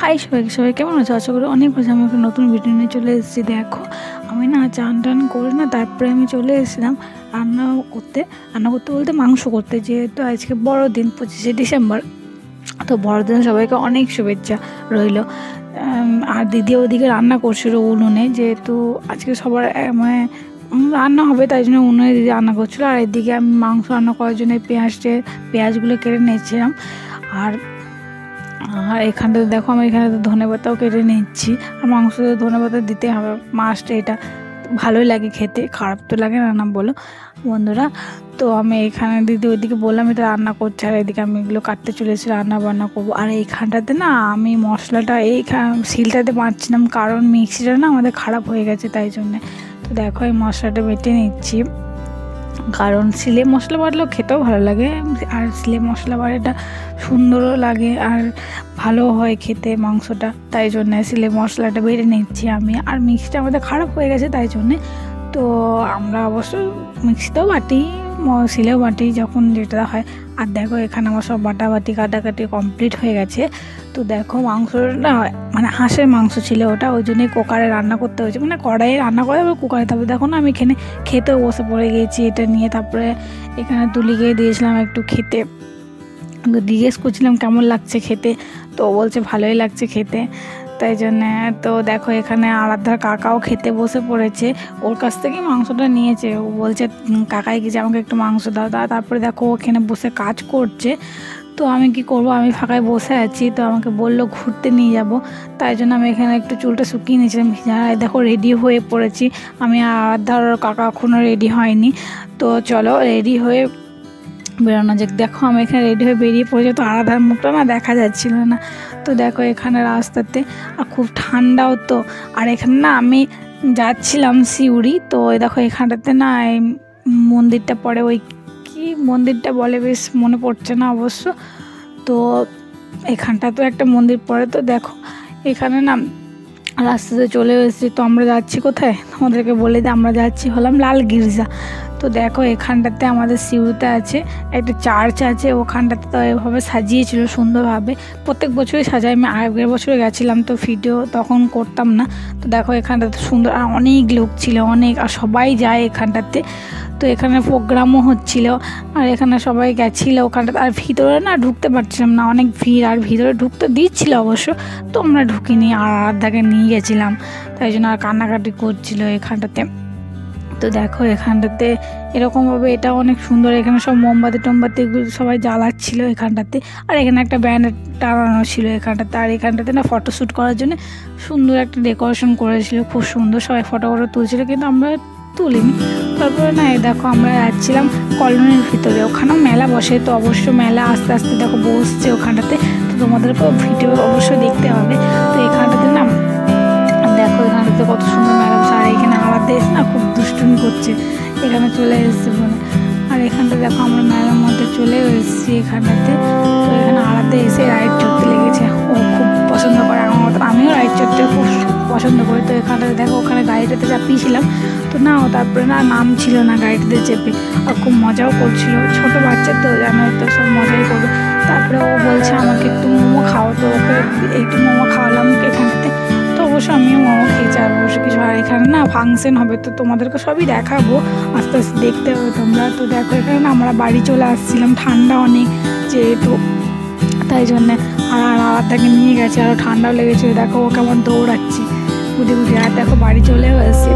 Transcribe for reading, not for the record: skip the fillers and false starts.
High সবাইকে, সবাই কেমন আছো? আশা করি অনেক ভালো। আমি একটা নতুন ভিডিও নিয়ে চলে এসেছি। দেখো, আমি না চান টান করে না তারপরে আমি চলে এসেছিলাম রান্না করতে বলতে মাংস করতে, যেহেতু আজকে বড়দিন 25শে ডিসেম্বর। তো বড়দিন সবাইকে অনেক শুভেচ্ছা রইল। আর দিদি ওদিকে রান্না করছিল উনুনে, যেহেতু আজকে সবার মানে রান্না হবে তাই জন্য উনুনে দিদি রান্না করছিলো। আর এদিকে আমি মাংস রান্না করার জন্য পেঁয়াজগুলো কেটে নিয়েছিলাম। আর এখানটাতে দেখো, আমি এখানে ধনেপাতাও কেটে নিচ্ছি। আর মাংসতে ধনেপাতা দিতে হবে, মাস্ট। এটা ভালোই লাগে খেতে, খারাপ তো লাগে না, না বলো বন্ধুরা। তো আমি এখানে দিদি ওইদিকে বললাম এটা রান্না করছে, আর এদিকে আমি এগুলো কাটতে চলে এসেছি, রান্না বান্না করবো। আর এইখানটাতে না আমি মশলাটা শিলটাতে বাঁধছিলাম, কারণ মিক্সিটা না আমাদের খারাপ হয়ে গেছে, তাই জন্যে। তো দেখো এই মশলাটা বেটে নিচ্ছি, কারণ সিলে মশলা বাটলেও খেতেও ভালো লাগে, আর সিলে মশলা বাটাটা সুন্দরও লাগে আর ভালো হয় খেতে মাংসটা, তাই জন্যে সিলে মশলাটা বেটে নিচ্ছি আমি। আর মিক্সিটা আমাদের খারাপ হয়ে গেছে, তাই জন্যে। তো আমরা অবশ্য মিক্সিতেও বাটি, সিলেও বাটি, যখন যেটা হয়। আর দেখো এখানে আমার সব বাটাবাটি কাটাকাটি কমপ্লিট হয়ে গেছে। তো দেখো মাংসটা মানে হাঁসের মাংস ছিল ওটা, ওই জন্যই কুকারে রান্না করতে হয়েছে, মানে কড়াইয়ে রান্না করে আবার কুকারে। তারপরে দেখো না আমি এখানে খেতেও বসে পড়ে গিয়েছি এটা নিয়ে। তারপরে এখানে তুলিকে দিয়েছিলাম একটু খেতে, জিজ্ঞেস করছিলাম কেমন লাগছে খেতে, তো বলছে ভালোই লাগছে খেতে, তাই জন্যে। তো দেখো এখানে আরাধ্যার কাকাও খেতে বসে পড়েছে, ওর কাছ থেকেই মাংসটা নিয়েছে। ও বলছে কাকাই গেছে আমাকে একটু মাংস দাও। তারপরে দেখো ওখানে বসে কাজ করছে। তো আমি কি করব, আমি ফাঁকায় বসে আছি, তো আমাকে বললো ঘুরতে নিয়ে যাব, তাই জন্য আমি এখানে একটু চুলটা শুকিয়ে নিয়েছিলাম। দেখো রেডি হয়ে পড়েছি আমি, আর আরাধ্যার কাকা এখনও রেডি হয়নি। তো চলো রেডি হয়ে বেরোনো যাক। দেখো আমি এখানে রেডি হয়ে বেরিয়ে পড়েছি, তো আরাধার মুখটা না দেখা যাচ্ছিল না। তো দেখো এখানে রাস্তাতে, আর খুব ঠান্ডাও তো। আর এখানে না আমি যাচ্ছিলাম সিউড়ি, তো দেখো এখানটাতে না এই মন্দিরটা পড়ে, ওই কি মন্দিরটা বলে বেশ মনে পড়ছে না অবশ্য। তো এখানটা তো একটা মন্দির পড়ে। তো দেখো এখানে না রাস্তাতে চলে এসেছি। তো আমরা যাচ্ছি কোথায় আমাদেরকে বলে দিই, আমরা যাচ্ছি হলাম লাল গির্জা। তো দেখো এখানটাতে আমাদের সিউড়িতে আছে একটা চার্চ আছে, ওখানটাতে তো এভাবে সাজিয়েছিল সুন্দরভাবে, প্রত্যেক বছরই সাজাই। আমি আগের বছরে গেছিলাম, তো ভিডিও তখন করতাম না। তো দেখো এখানটাতে সুন্দর, আর অনেক লোক ছিল, অনেক, আর সবাই যায় এখানটাতে। তো এখানে প্রোগ্রামও হচ্ছিল, আর এখানে সবাই গেছিলো ওখানটাতে। আর ভিতরে না ঢুকতে পারছিলাম না, অনেক ভিড়, আর ভিতরে ঢুকতে দিচ্ছিল অবশ্য, তো আমরা ঢুকিনি। আর আরাধ্যাকে নিয়ে গেছিলাম, তাই জন্য আর কান্নাকাটি করছিল এখানটাতে। তো দেখো এখানটাতে এরকমভাবে, এটা অনেক সুন্দর। এখানে সব মোমবাতি সবাই জ্বালাচ্ছিল এখানটাতে। আর এখানে একটা ব্যানার টানানো ছিল এখানটাতে। আর এখানটাতে না ফটোশ্যুট করার জন্য সুন্দর একটা ডেকোরেশন করেছিল, খুব সুন্দর। সবাই ফটো তুলছিল, কিন্তু আমরা তুলিনি। তারপরে না দেখো আমরা যাচ্ছিলাম কলোনির ভিতরে, ওখানেও মেলা বসে। তো অবশ্য মেলা আস্তে আস্তে দেখো বসছে ওখানটাতে, তো তোমাদেরকেও ভিডিও অবশ্যই দেখতে হবে। তো এখানটাতে না দেখো এখানটাতে কত সুন্দর মেলা বসে। আর এখানে আলাদা এসে না খুব দুষ্টুমি করছে, এখানে চলে এসেছে বলে। আর এখানটা দেখো আমরা মেলার মধ্যে চলে এসেছি এখানটাতে। তো এখানে আলাদা এসে রাইড চড়তে লেগেছে, ও খুব পছন্দ করে আমার মতো, আমিও রাইড চড়তে খুব পছন্দ করি। তো এখানটাতে দেখো ওখানে গাড়িটাতে চাপিয়েছিলাম, তো না ও তারপরে না নাম ছিল না গাড়িটাতে চেপে, আর খুব মজাও করছিল। ছোটো বাচ্চা তো জানো, তো সব মজাই করবে। তারপরে ও বলছে আমাকে একটু মোমো খাও, তো ওকে একটু মোমো খাওয়ালাম এখানটাতে। তো অবশ্য আমিও মোমো খেয়েছি। আর অবশ্য কিছু, আর এখানে না ফাংশন হবে, তো তোমাদেরকে সবই দেখাবো, আস্তে আস্তে দেখতে হবে তোমরা। তো দেখো এখানে না আমরা বাড়ি চলে আসছিলাম, ঠান্ডা অনেক যেহেতু, তাই জন্যে। আর আরাধ্যাকে নিয়ে গেছে, আরও ঠান্ডাও লেগেছে। দেখো ও কেমন দৌড়াচ্ছে গুটি গুটি। আর দেখো বাড়ি চলেও এসেছি